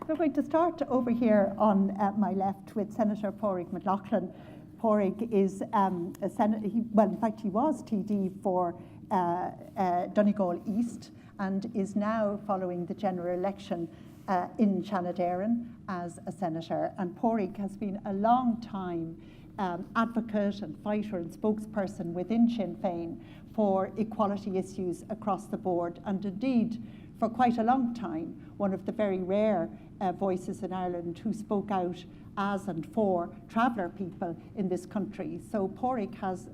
We're going to start over here on my left with Senator Pádraig Mac Lochlainn. Pádraig is a senator, in fact he was TD for Donegal East and is now following the general election in Shanadaran as a senator. And Pádraig has been a long time advocate and fighter and spokesperson within Sinn Féin for equality issues across the board, and indeed for quite a long time one of the very rare voices in Ireland who spoke out as and for traveller people in this country. So Pádraig has,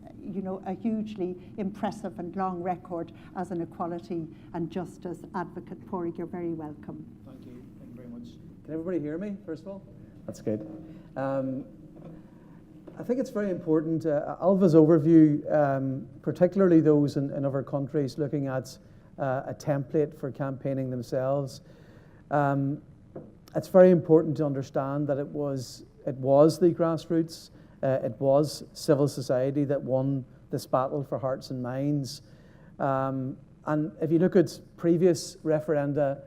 a hugely impressive and long record as an equality and justice advocate. Pádraig, you're very welcome. Thank you very much. Can everybody hear me, first of all? That's good. I think it's very important, Alva's overview, particularly those in other countries looking at a template for campaigning themselves. It's very important to understand that it was the grassroots, it was civil society that won this battle for hearts and minds. And if you look at previous referenda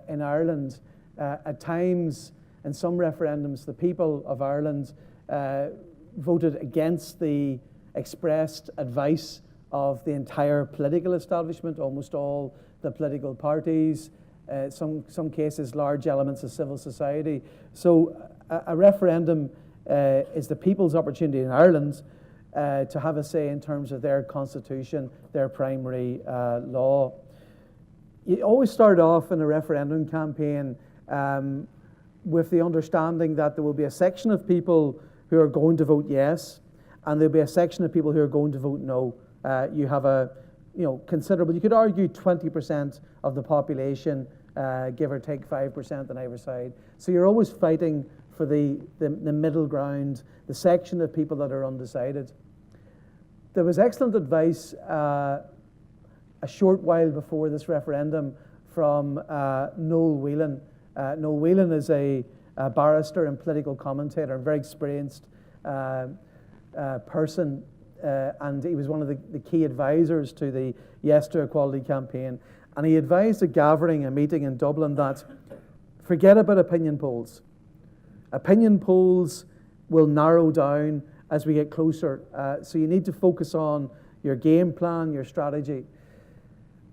in Ireland, at times in some referendums, the people of Ireland voted against the expressed advice of the entire political establishment, almost all the political parties, some cases large elements of civil society. So a referendum is the people's opportunity in Ireland to have a say in terms of their constitution, their primary law. You always start off in a referendum campaign with the understanding that there will be a section of people who are going to vote yes, and there'll be a section of people who are going to vote no. You have a considerable, you could argue 20% of the population, give or take 5% on either side. So you're always fighting for the middle ground, the section of people that are undecided. There was excellent advice a short while before this referendum from Noel Whelan. Noel Whelan is a barrister and political commentator, a very experienced person, and he was one of the key advisors to the Yes to Equality campaign. And he advised a gathering, a meeting in Dublin, that forget about opinion polls. Opinion polls will narrow down as we get closer. So you need to focus on your game plan, your strategy.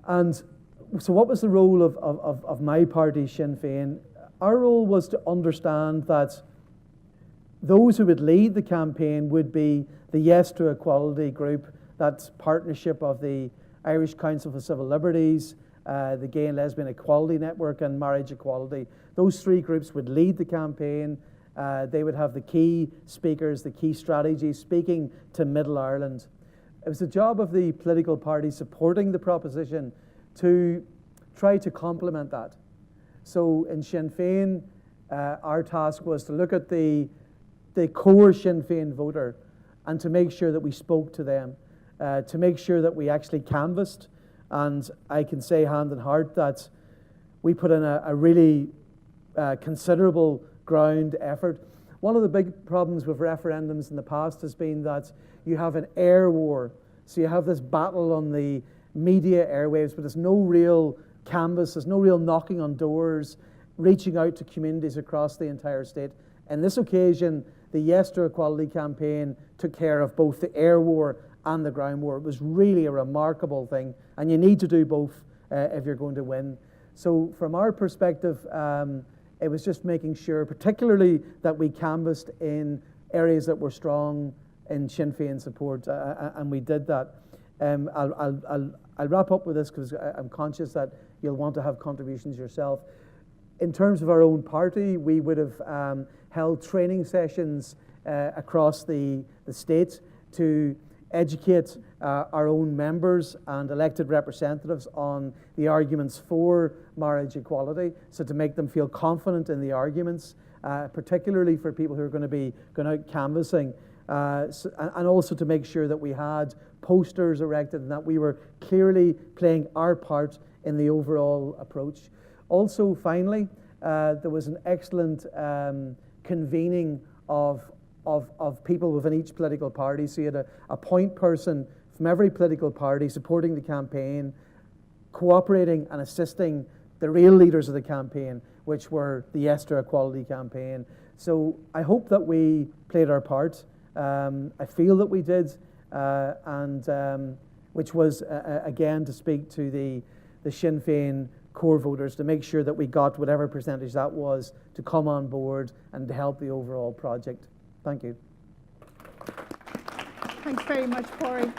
And so what was the role of my party, Sinn Féin? Our role was to understand that those who would lead the campaign would be the Yes to Equality group, that partnership of the Irish Council for Civil Liberties, the Gay and Lesbian Equality Network, and Marriage Equality. Those three groups would lead the campaign. They would have the key speakers, the key strategies, speaking to Middle Ireland. It was the job of the political party supporting the proposition to try to complement that. So in Sinn Féin, our task was to look at the core Sinn Féin voter and to make sure that we spoke to them, to make sure that we actually canvassed. And I can say hand on heart that we put in a really considerable ground effort. One of the big problems with referendums in the past has been that you have an air war. So you have this battle on the media airwaves, but there's no real canvas, there's no real knocking on doors, reaching out to communities across the entire state. In this occasion, the Yes to Equality campaign took care of both the air war and the ground war. It was really a remarkable thing, and you need to do both if you're going to win. So from our perspective, it was just making sure, particularly that we canvassed in areas that were strong in Sinn Féin support, and we did that. I'll wrap up with this because I'm conscious that you'll want to have contributions yourself. In terms of our own party, we would have held training sessions across the state to educate our own members and elected representatives on the arguments for marriage equality, so to make them feel confident in the arguments, particularly for people who are going to be going out canvassing, and also to make sure that we had posters erected and that we were clearly playing our part in the overall approach. Also, finally, there was an excellent convening of people within each political party. So you had a point person from every political party supporting the campaign, cooperating and assisting the real leaders of the campaign, which were the Yes to Equality campaign. So I hope that we played our part. I feel that we did, and which was, again, to speak to the Sinn Féin core voters, to make sure that we got whatever percentage that was to come on board and to help the overall project. Thank you. Thanks very much, Pádraig.